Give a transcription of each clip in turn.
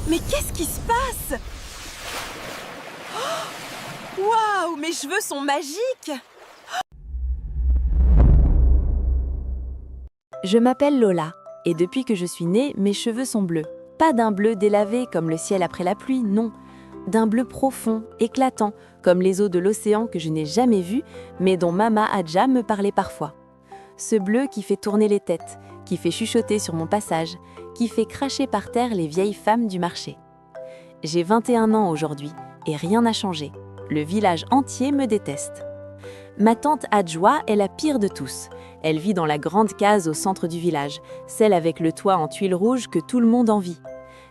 Mais qu'est-ce qui se passe? Waouh, mes cheveux sont magiques! Je m'appelle Lola, et depuis que je suis née, mes cheveux sont bleus. Pas d'un bleu délavé comme le ciel après la pluie, non. D'un bleu profond, éclatant, comme les eaux de l'océan que je n'ai jamais vu, mais dont Mama Adja me parlait parfois. Ce bleu qui fait tourner les têtes, qui fait chuchoter sur mon passage, qui fait cracher par terre les vieilles femmes du marché. J'ai 21 ans aujourd'hui, et rien n'a changé. Le village entier me déteste. Ma tante Adjoa est la pire de tous. Elle vit dans la grande case au centre du village, celle avec le toit en tuiles rouges que tout le monde envie.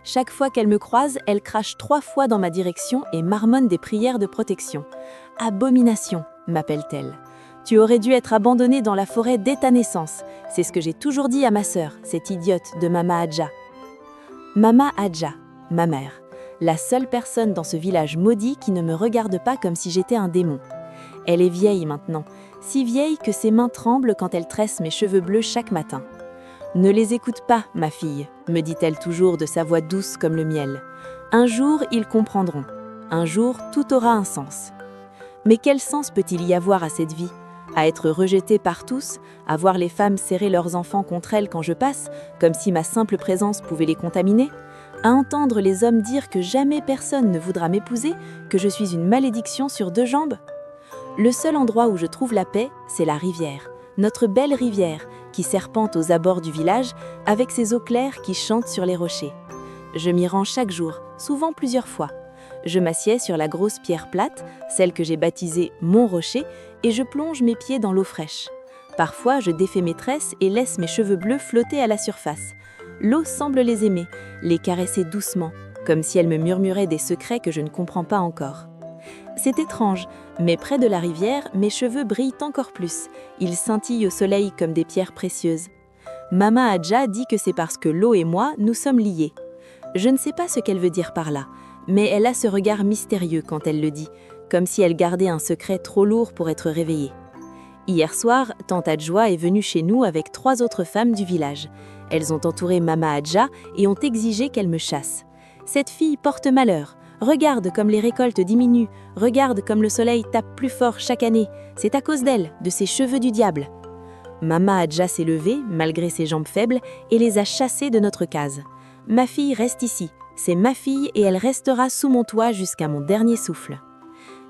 Chaque fois qu'elle me croise, elle crache 3 fois dans ma direction et marmonne des prières de protection. « Abomination !» m'appelle-t-elle. « Tu aurais dû être abandonnée dans la forêt dès ta naissance. » C'est ce que j'ai toujours dit à ma sœur, cette idiote de Mama Adja. Mama Adja, ma mère. La seule personne dans ce village maudit qui ne me regarde pas comme si j'étais un démon. Elle est vieille maintenant, si vieille que ses mains tremblent quand elle tresse mes cheveux bleus chaque matin. « Ne les écoute pas, ma fille », me dit-elle toujours de sa voix douce comme le miel. « Un jour, ils comprendront. Un jour, tout aura un sens. » Mais quel sens peut-il y avoir à cette vie? À être rejetée par tous, à voir les femmes serrer leurs enfants contre elles quand je passe, comme si ma simple présence pouvait les contaminer? À entendre les hommes dire que jamais personne ne voudra m'épouser, que je suis une malédiction sur 2 jambes? Le seul endroit où je trouve la paix, c'est la rivière, notre belle rivière, qui serpente aux abords du village, avec ses eaux claires qui chantent sur les rochers. Je m'y rends chaque jour, souvent plusieurs fois. Je m'assieds sur la grosse pierre plate, celle que j'ai baptisée « Mon Rocher », et je plonge mes pieds dans l'eau fraîche. Parfois, je défais mes tresses et laisse mes cheveux bleus flotter à la surface. L'eau semble les aimer, les caresser doucement, comme si elle me murmurait des secrets que je ne comprends pas encore. C'est étrange, mais près de la rivière, mes cheveux brillent encore plus. Ils scintillent au soleil comme des pierres précieuses. Mama Adja dit que c'est parce que l'eau et moi, nous sommes liés. Je ne sais pas ce qu'elle veut dire par là, mais elle a ce regard mystérieux quand elle le dit, comme si elle gardait un secret trop lourd pour être réveillée. Hier soir, tante Adjoa est venue chez nous avec 3 autres femmes du village. Elles ont entouré Mama Adja et ont exigé qu'elle me chasse. Cette fille porte malheur. Regarde comme les récoltes diminuent, regarde comme le soleil tape plus fort chaque année. C'est à cause d'elle, de ses cheveux du diable. Mama Adja s'est levée, malgré ses jambes faibles, et les a chassés de notre case. Ma fille reste ici, c'est ma fille et elle restera sous mon toit jusqu'à mon dernier souffle.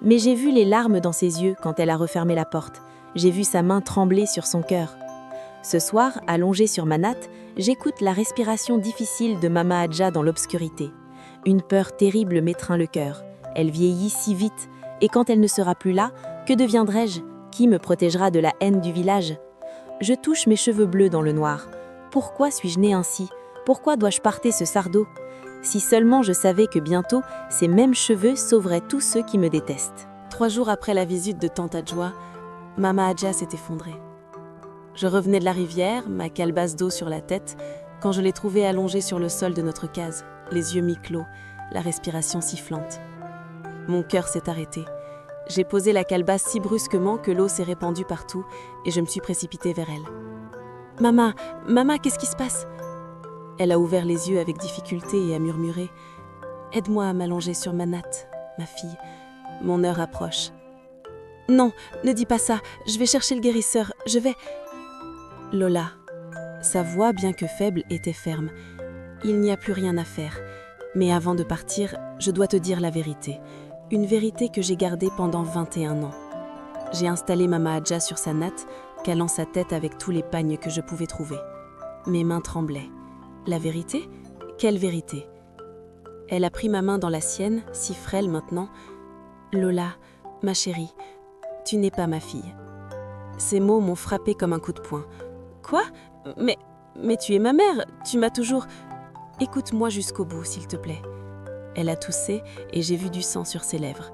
Mais j'ai vu les larmes dans ses yeux quand elle a refermé la porte. J'ai vu sa main trembler sur son cœur. Ce soir, allongée sur ma natte, j'écoute la respiration difficile de Mama Adja dans l'obscurité. Une peur terrible m'étreint le cœur. Elle vieillit si vite, et quand elle ne sera plus là, que deviendrai-je? Qui me protégera de la haine du village? Je touche mes cheveux bleus dans le noir. Pourquoi suis-je née ainsi? Pourquoi dois-je porter ce sardeau? Si seulement je savais que bientôt, ces mêmes cheveux sauveraient tous ceux qui me détestent. 3 jours après la visite de tante Adjoa, Mama Adja s'est effondrée. Je revenais de la rivière, ma calebasse d'eau sur la tête, quand je l'ai trouvée allongée sur le sol de notre case, les yeux mi-clos, la respiration sifflante. Mon cœur s'est arrêté. J'ai posé la calebasse si brusquement que l'eau s'est répandue partout et je me suis précipitée vers elle. « Maman, qu'est-ce qui se passe ?» Elle a ouvert les yeux avec difficulté et a murmuré « Aide-moi à m'allonger sur ma natte, ma fille. Mon heure approche. »« Non, ne dis pas ça, je vais chercher le guérisseur, je vais... » Lola. Sa voix, bien que faible, était ferme. Il n'y a plus rien à faire. Mais avant de partir, je dois te dire la vérité. Une vérité que j'ai gardée pendant 21 ans. J'ai installé Mama Adja sur sa natte, calant sa tête avec tous les pagnes que je pouvais trouver. Mes mains tremblaient. La vérité? Quelle vérité? Elle a pris ma main dans la sienne, si frêle maintenant. « Lola, ma chérie, tu n'es pas ma fille. » Ces mots m'ont frappé comme un coup de poing. « Quoi? Mais tu es ma mère, tu m'as toujours... » « Écoute-moi jusqu'au bout, s'il te plaît. » Elle a toussé et j'ai vu du sang sur ses lèvres.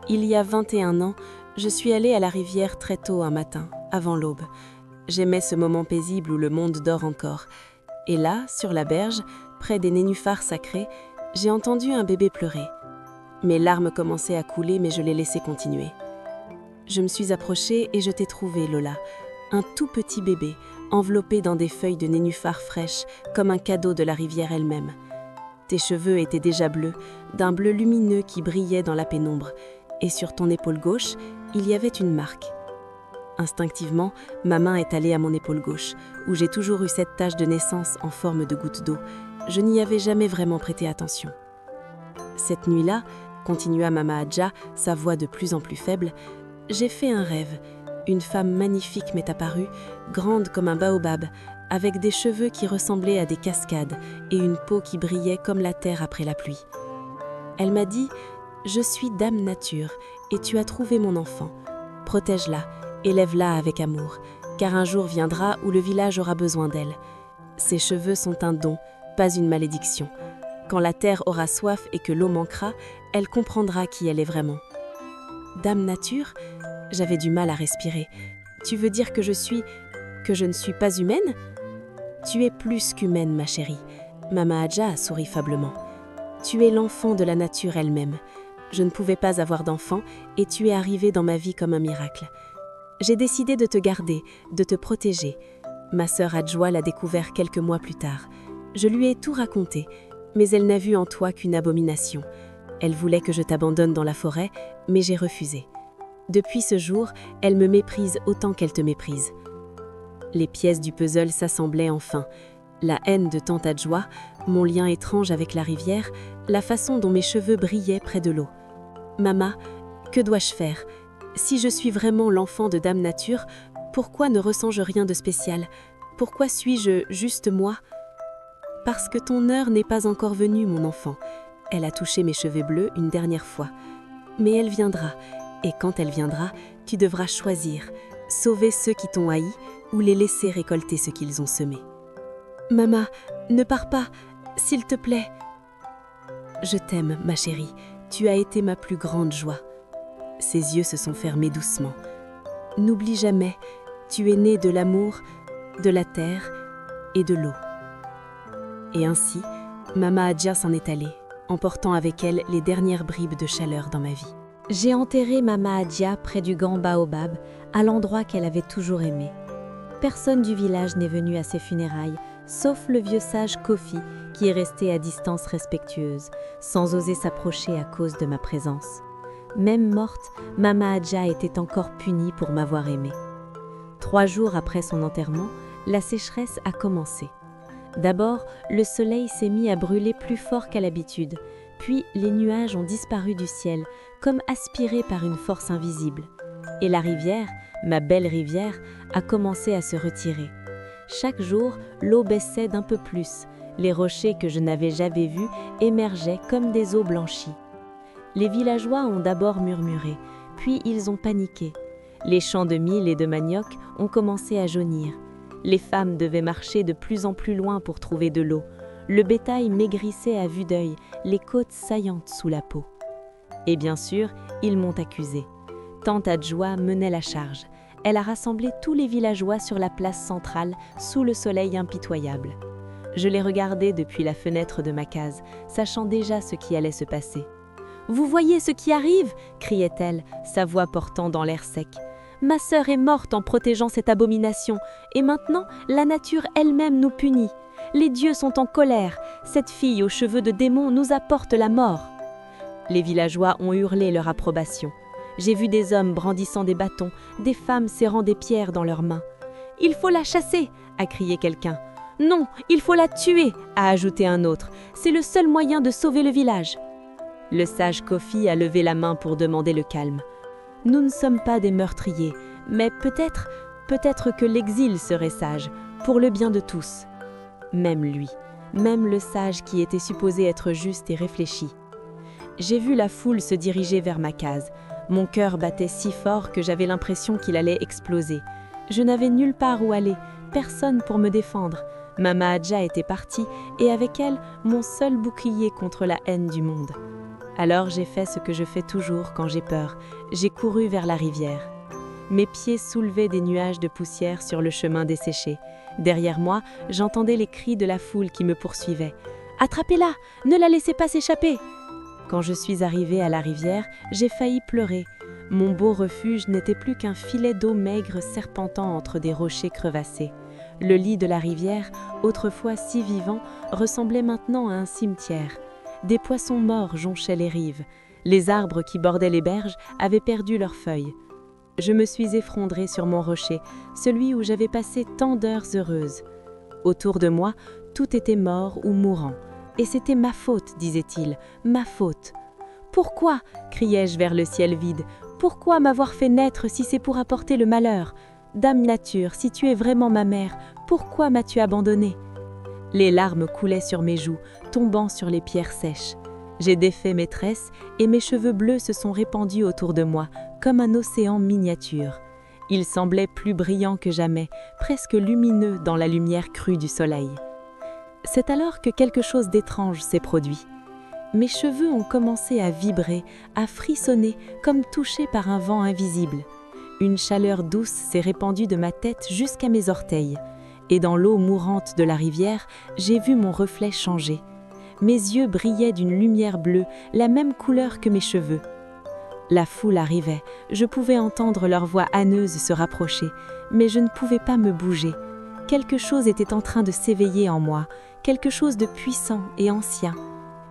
Il y a 21 ans, je suis allée à la rivière très tôt un matin, avant l'aube. J'aimais ce moment paisible où le monde dort encore. Et là, sur la berge, près des nénuphars sacrés, j'ai entendu un bébé pleurer. Mes larmes commençaient à couler, mais je les laissais continuer. Je me suis approchée et je t'ai trouvé, Lola. Un tout petit bébé, enveloppé dans des feuilles de nénuphars fraîches, comme un cadeau de la rivière elle-même. Tes cheveux étaient déjà bleus, d'un bleu lumineux qui brillait dans la pénombre, et sur ton épaule gauche, il y avait une marque. Instinctivement, ma main est allée à mon épaule gauche, où j'ai toujours eu cette tache de naissance en forme de goutte d'eau. Je n'y avais jamais vraiment prêté attention. Cette nuit-là, continua Mama Adja, sa voix de plus en plus faible, j'ai fait un rêve. Une femme magnifique m'est apparue, grande comme un baobab, avec des cheveux qui ressemblaient à des cascades et une peau qui brillait comme la terre après la pluie. Elle m'a dit « Je suis Dame Nature et tu as trouvé mon enfant. Protège-la, élève-la avec amour, car un jour viendra où le village aura besoin d'elle. Ses cheveux sont un don, pas une malédiction. Quand la terre aura soif et que l'eau manquera, elle comprendra qui elle est vraiment. » Dame Nature, j'avais du mal à respirer. Tu veux dire que je ne suis pas humaine ? Tu es plus qu'humaine, ma chérie. Mama Adja a souri faiblement. Tu es l'enfant de la nature elle-même. Je ne pouvais pas avoir d'enfant et tu es arrivée dans ma vie comme un miracle. J'ai décidé de te garder, de te protéger. Ma sœur Adjoa l'a découvert quelques mois plus tard. Je lui ai tout raconté, mais elle n'a vu en toi qu'une abomination. Elle voulait que je t'abandonne dans la forêt, mais j'ai refusé. Depuis ce jour, elle me méprise autant qu'elle te méprise. Les pièces du puzzle s'assemblaient enfin. La haine de tante Adjoa, mon lien étrange avec la rivière, la façon dont mes cheveux brillaient près de l'eau. Mama, que dois-je faire ? Si je suis vraiment l'enfant de Dame Nature, pourquoi ne ressens-je rien de spécial ? Pourquoi suis-je juste moi ? Parce que ton heure n'est pas encore venue, mon enfant. Elle a touché mes cheveux bleus une dernière fois. Mais elle viendra, et quand elle viendra, tu devras choisir, sauver ceux qui t'ont haï ou les laisser récolter ce qu'ils ont semé. Mama, ne pars pas, s'il te plaît. Je t'aime, ma chérie, tu as été ma plus grande joie. Ses yeux se sont fermés doucement. N'oublie jamais, tu es née de l'amour, de la terre et de l'eau. Et ainsi, Mama Adja s'en est allée, emportant avec elle les dernières bribes de chaleur dans ma vie. J'ai enterré Mama Adja près du grand baobab, à l'endroit qu'elle avait toujours aimé. Personne du village n'est venu à ses funérailles, sauf le vieux sage Kofi, qui est resté à distance respectueuse, sans oser s'approcher à cause de ma présence. Même morte, Mama Adja était encore punie pour m'avoir aimée. 3 jours après son enterrement, la sécheresse a commencé. D'abord, le soleil s'est mis à brûler plus fort qu'à l'habitude, puis les nuages ont disparu du ciel, comme aspirés par une force invisible. Et la rivière, ma belle rivière, a commencé à se retirer. Chaque jour, l'eau baissait d'un peu plus. Les rochers que je n'avais jamais vus émergeaient comme des eaux blanchies. Les villageois ont d'abord murmuré, puis ils ont paniqué. Les champs de mil et de manioc ont commencé à jaunir. Les femmes devaient marcher de plus en plus loin pour trouver de l'eau. Le bétail maigrissait à vue d'œil, les côtes saillantes sous la peau. Et bien sûr, ils m'ont accusée. Tante Adjoa menait la charge. Elle a rassemblé tous les villageois sur la place centrale, sous le soleil impitoyable. Je les regardais depuis la fenêtre de ma case, sachant déjà ce qui allait se passer. « Vous voyez ce qui arrive » criait-elle, sa voix portant dans l'air sec. « Ma sœur est morte en protégeant cette abomination, et maintenant, la nature elle-même nous punit. Les dieux sont en colère. Cette fille aux cheveux de démon nous apporte la mort. » Les villageois ont hurlé leur approbation. J'ai vu des hommes brandissant des bâtons, des femmes serrant des pierres dans leurs mains. « Il faut la chasser !» a crié quelqu'un. « Non, il faut la tuer !» a ajouté un autre. « C'est le seul moyen de sauver le village. » Le sage Kofi a levé la main pour demander le calme. « Nous ne sommes pas des meurtriers, mais peut-être que l'exil serait sage, pour le bien de tous. » Même lui, même le sage qui était supposé être juste et réfléchi. J'ai vu la foule se diriger vers ma case. Mon cœur battait si fort que j'avais l'impression qu'il allait exploser. Je n'avais nulle part où aller, personne pour me défendre. Mama Adja était partie et avec elle, mon seul bouclier contre la haine du monde. Alors j'ai fait ce que je fais toujours quand j'ai peur. J'ai couru vers la rivière. Mes pieds soulevaient des nuages de poussière sur le chemin desséché. Derrière moi, j'entendais les cris de la foule qui me poursuivait. « Attrapez-la! Ne la laissez pas s'échapper !» Quand je suis arrivée à la rivière, j'ai failli pleurer. Mon beau refuge n'était plus qu'un filet d'eau maigre serpentant entre des rochers crevassés. Le lit de la rivière, autrefois si vivant, ressemblait maintenant à un cimetière. Des poissons morts jonchaient les rives. Les arbres qui bordaient les berges avaient perdu leurs feuilles. Je me suis effondrée sur mon rocher, celui où j'avais passé tant d'heures heureuses. Autour de moi, tout était mort ou mourant. Et c'était ma faute, disait-il, ma faute. Pourquoi, criai-je vers le ciel vide, pourquoi m'avoir fait naître si c'est pour apporter le malheur? Dame Nature, si tu es vraiment ma mère, pourquoi m'as-tu abandonnée? Les larmes coulaient sur mes joues, tombant sur les pierres sèches. J'ai défait mes tresses et mes cheveux bleus se sont répandus autour de moi, comme un océan miniature. Ils semblaient plus brillants que jamais, presque lumineux dans la lumière crue du soleil. C'est alors que quelque chose d'étrange s'est produit. Mes cheveux ont commencé à vibrer, à frissonner, comme touchés par un vent invisible. Une chaleur douce s'est répandue de ma tête jusqu'à mes orteils. Et dans l'eau mourante de la rivière, j'ai vu mon reflet changer. Mes yeux brillaient d'une lumière bleue, la même couleur que mes cheveux. La foule arrivait, je pouvais entendre leur voix hâneuse se rapprocher, mais je ne pouvais pas me bouger. Quelque chose était en train de s'éveiller en moi, quelque chose de puissant et ancien.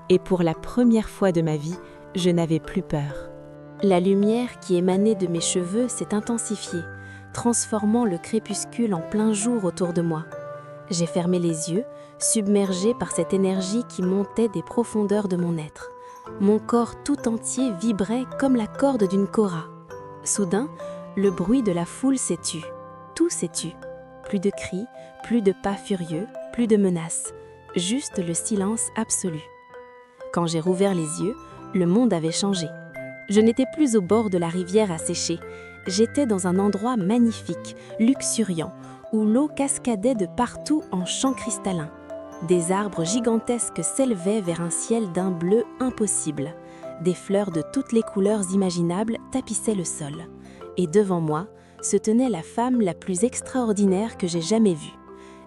Et pour la première fois de ma vie, je n'avais plus peur. La lumière qui émanait de mes cheveux s'est intensifiée, transformant le crépuscule en plein jour autour de moi. J'ai fermé les yeux, submergée par cette énergie qui montait des profondeurs de mon être. Mon corps tout entier vibrait comme la corde d'une kora. Soudain, le bruit de la foule s'est tu. Tout s'est tu. Plus de cris, plus de pas furieux, plus de menaces. Juste le silence absolu. Quand j'ai rouvert les yeux, le monde avait changé. Je n'étais plus au bord de la rivière à sécher. J'étais dans un endroit magnifique, luxuriant, où l'eau cascadait de partout en chants cristallins. Des arbres gigantesques s'élevaient vers un ciel d'un bleu impossible. Des fleurs de toutes les couleurs imaginables tapissaient le sol. Et devant moi, se tenait la femme la plus extraordinaire que j'ai jamais vue.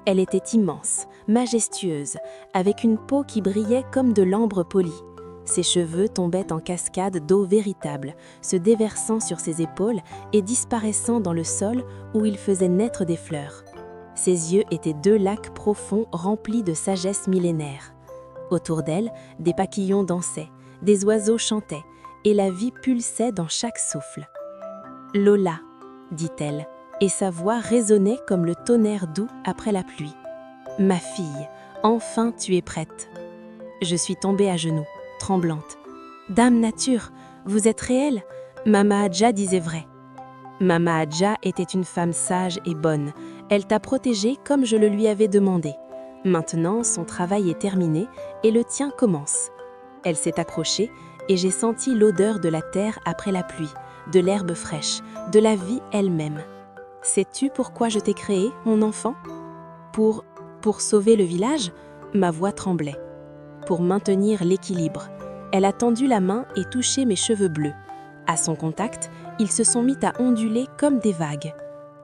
Elle était immense, majestueuse, avec une peau qui brillait comme de l'ambre poli. Ses cheveux tombaient en cascades d'eau véritable, se déversant sur ses épaules et disparaissant dans le sol où il faisait naître des fleurs. Ses yeux étaient deux lacs profonds remplis de sagesse millénaire. Autour d'elle, des papillons dansaient, des oiseaux chantaient, et la vie pulsait dans chaque souffle. « Lola », dit-elle, et sa voix résonnait comme le tonnerre doux après la pluie. « Ma fille, enfin tu es prête. » Je suis tombée à genoux, tremblante. « Dame Nature, vous êtes réelle ?» Mama Hadja disait vrai. Mama Hadja était une femme sage et bonne. Elle t'a protégée comme je le lui avais demandé. Maintenant, son travail est terminé et le tien commence. Elle s'est accrochée et j'ai senti l'odeur de la terre après la pluie, de l'herbe fraîche, de la vie elle-même. Sais-tu pourquoi je t'ai créé, mon enfant ? Pour sauver le village, ma voix tremblait. Pour maintenir l'équilibre. Elle a tendu la main et touché mes cheveux bleus. À son contact, ils se sont mis à onduler comme des vagues.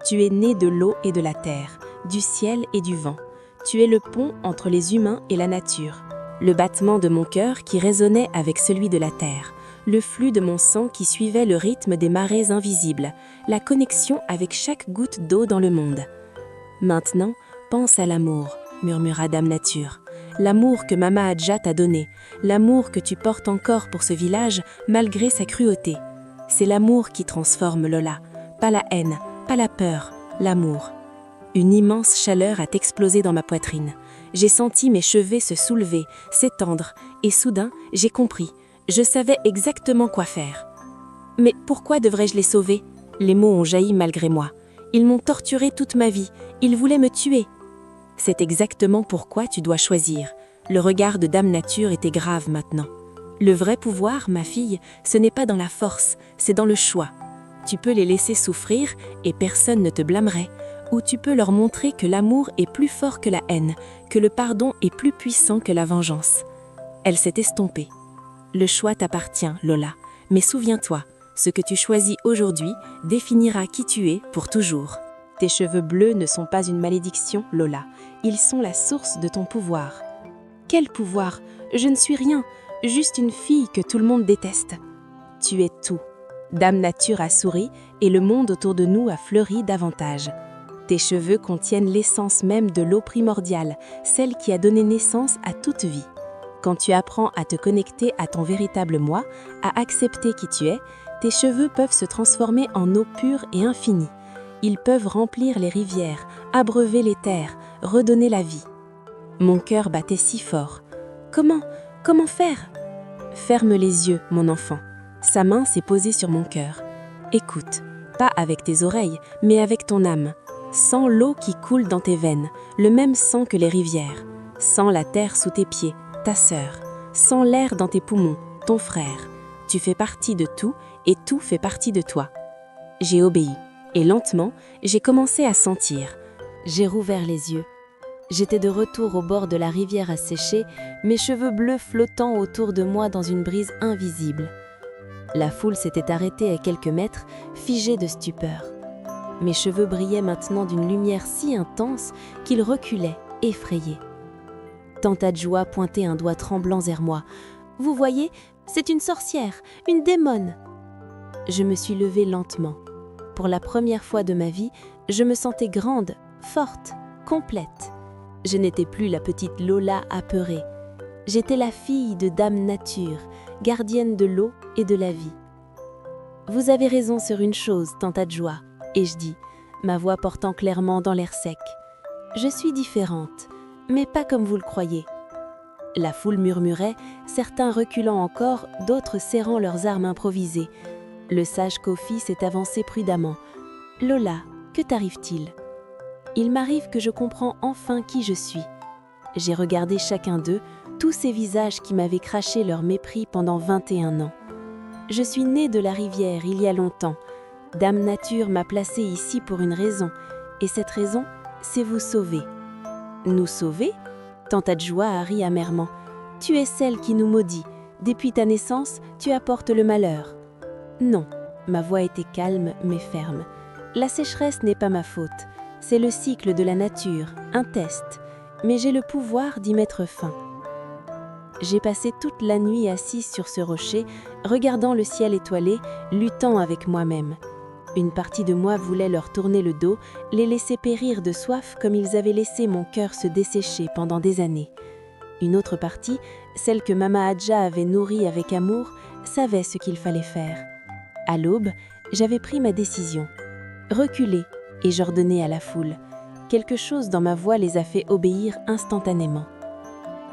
Tu es né de l'eau et de la terre, du ciel et du vent. Tu es le pont entre les humains et la nature. Le battement de mon cœur qui résonnait avec celui de la terre. Le flux de mon sang qui suivait le rythme des marées invisibles. La connexion avec chaque goutte d'eau dans le monde. Maintenant, pense à l'amour, murmura Dame Nature. L'amour que Mama Hadja t'a donné. L'amour que tu portes encore pour ce village malgré sa cruauté. C'est l'amour qui transforme Lola. Pas la haine, pas la peur, l'amour. Une immense chaleur a explosé dans ma poitrine. J'ai senti mes cheveux se soulever, s'étendre, et soudain, j'ai compris. Je savais exactement quoi faire. Mais pourquoi devrais-je les sauver ? Les mots ont jailli malgré moi. Ils m'ont torturée toute ma vie. Ils voulaient me tuer. C'est exactement pourquoi tu dois choisir. Le regard de Dame Nature était grave maintenant. Le vrai pouvoir, ma fille, ce n'est pas dans la force, c'est dans le choix. Tu peux les laisser souffrir et personne ne te blâmerait. Ou tu peux leur montrer que l'amour est plus fort que la haine, que le pardon est plus puissant que la vengeance. Elle s'est estompée. Le choix t'appartient, Lola. Mais souviens-toi, ce que tu choisis aujourd'hui définira qui tu es pour toujours. Tes cheveux bleus ne sont pas une malédiction, Lola. Ils sont la source de ton pouvoir. Quel pouvoir ? Je ne suis rien, juste une fille que tout le monde déteste. Tu es tout. Dame Nature a souri et le monde autour de nous a fleuri davantage. Tes cheveux contiennent l'essence même de l'eau primordiale, celle qui a donné naissance à toute vie. Quand tu apprends à te connecter à ton véritable moi, à accepter qui tu es, tes cheveux peuvent se transformer en eau pure et infinie. Ils peuvent remplir les rivières, abreuver les terres, redonner la vie. Mon cœur battait si fort. Comment faire? Ferme les yeux, mon enfant. Sa main s'est posée sur mon cœur. Écoute, pas avec tes oreilles, mais avec ton âme. Sens l'eau qui coule dans tes veines, le même sang que les rivières. Sens la terre sous tes pieds, ta sœur. Sens l'air dans tes poumons, ton frère. Tu fais partie de tout et tout fait partie de toi. J'ai obéi et lentement, j'ai commencé à sentir. J'ai rouvert les yeux. J'étais de retour au bord de la rivière à sécher, mes cheveux bleus flottant autour de moi dans une brise invisible. La foule s'était arrêtée à quelques mètres, figée de stupeur. Mes cheveux brillaient maintenant d'une lumière si intense qu'ils reculaient, effrayés. Tante Adjoa pointait un doigt tremblant vers moi. « Vous voyez, c'est une sorcière, une démone !» Je me suis levée lentement. Pour la première fois de ma vie, je me sentais grande, forte, complète. Je n'étais plus la petite Lola apeurée. J'étais la fille de Dame Nature, gardienne de l'eau et de la vie. « Vous avez raison sur une chose, Tante Adjoa, » ai-je dit, ma voix portant clairement dans l'air sec. « Je suis différente, mais pas comme vous le croyez. » La foule murmurait, certains reculant encore, d'autres serrant leurs armes improvisées. Le sage Kofi s'est avancé prudemment. « Lola, que t'arrive-t-il » ? Il m'arrive que je comprends enfin qui je suis. J'ai regardé chacun d'eux, tous ces visages qui m'avaient craché leur mépris pendant 21 ans. Je suis née de la rivière il y a longtemps. Dame Nature m'a placée ici pour une raison, et cette raison, c'est vous sauver. Nous sauver ? Tante Adjoa a ri amèrement. Tu es celle qui nous maudit. Depuis ta naissance, tu apportes le malheur. Non, ma voix était calme mais ferme. La sécheresse n'est pas ma faute. C'est le cycle de la nature, un test. Mais j'ai le pouvoir d'y mettre fin. J'ai passé toute la nuit assise sur ce rocher, regardant le ciel étoilé, luttant avec moi-même. Une partie de moi voulait leur tourner le dos, les laisser périr de soif comme ils avaient laissé mon cœur se dessécher pendant des années. Une autre partie, celle que Mama Adja avait nourrie avec amour, savait ce qu'il fallait faire. À l'aube, j'avais pris ma décision. Reculer, et j'ordonnais à la foule. Quelque chose dans ma voix les a fait obéir instantanément.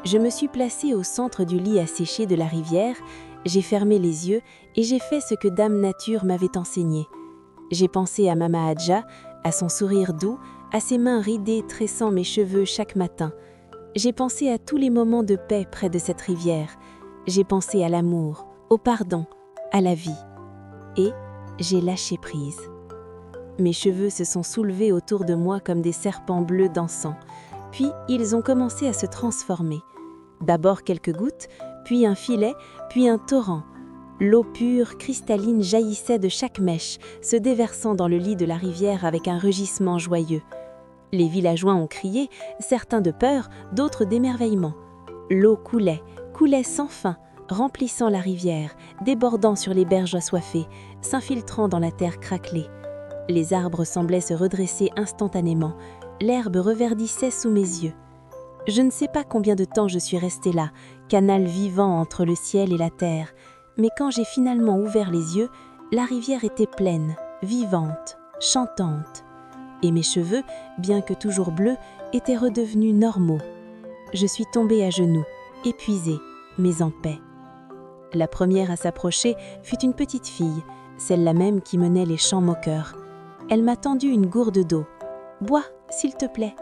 Je me suis placée au centre du lit à sécher de la rivière, j'ai fermé les yeux et j'ai fait ce que Dame Nature m'avait enseigné. J'ai pensé à Mama Adja, à son sourire doux, à ses mains ridées tressant mes cheveux chaque matin. J'ai pensé à tous les moments de paix près de cette rivière. J'ai pensé à l'amour, au pardon, à la vie. Et j'ai lâché prise. Mes cheveux se sont soulevés autour de moi comme des serpents bleus dansant. Puis ils ont commencé à se transformer. D'abord quelques gouttes, puis un filet, puis un torrent. L'eau pure, cristalline jaillissait de chaque mèche, se déversant dans le lit de la rivière avec un rugissement joyeux. Les villageois ont crié, certains de peur, d'autres d'émerveillement. L'eau coulait sans fin, remplissant la rivière, débordant sur les berges assoiffées, s'infiltrant dans la terre craquelée. Les arbres semblaient se redresser instantanément, l'herbe reverdissait sous mes yeux. Je ne sais pas combien de temps je suis restée là, canal vivant entre le ciel et la terre, mais quand j'ai finalement ouvert les yeux, la rivière était pleine, vivante, chantante. Et mes cheveux, bien que toujours bleus, étaient redevenus normaux. Je suis tombée à genoux, épuisée, mais en paix. La première à s'approcher fut une petite fille, celle-là même qui menait les chants moqueurs. Elle m'a tendu une gourde d'eau. « Bois, s'il te plaît. »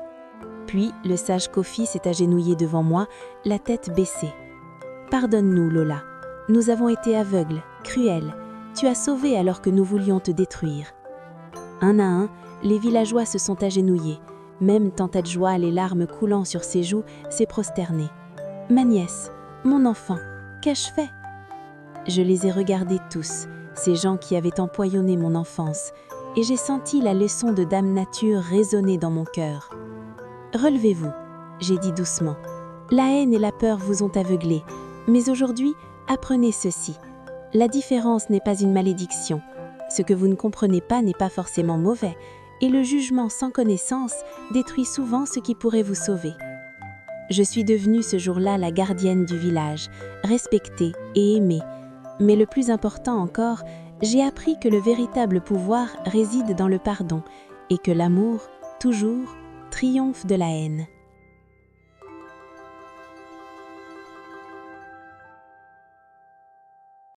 Puis le sage Kofi s'est agenouillé devant moi, la tête baissée. « Pardonne-nous, Lola. Nous avons été aveugles, cruels. Tu as sauvé alors que nous voulions te détruire. » Un à un, les villageois se sont agenouillés. Même Tante Adjoa, les larmes coulant sur ses joues, s'est prosternée. « Ma nièce, mon enfant, qu'ai-je fait ?» Je les ai regardés tous, ces gens qui avaient empoisonné mon enfance, et j'ai senti la leçon de Dame Nature résonner dans mon cœur. « Relevez-vous, » j'ai dit doucement. « La haine et la peur vous ont aveuglé, mais aujourd'hui, apprenez ceci. La différence n'est pas une malédiction. Ce que vous ne comprenez pas n'est pas forcément mauvais. et le jugement sans connaissance détruit souvent ce qui pourrait vous sauver. Je suis devenue ce jour-là la gardienne du village, respectée et aimée. Mais le plus important encore, j'ai appris que le véritable pouvoir réside dans le pardon et que l'amour, toujours, triomphe de la haine.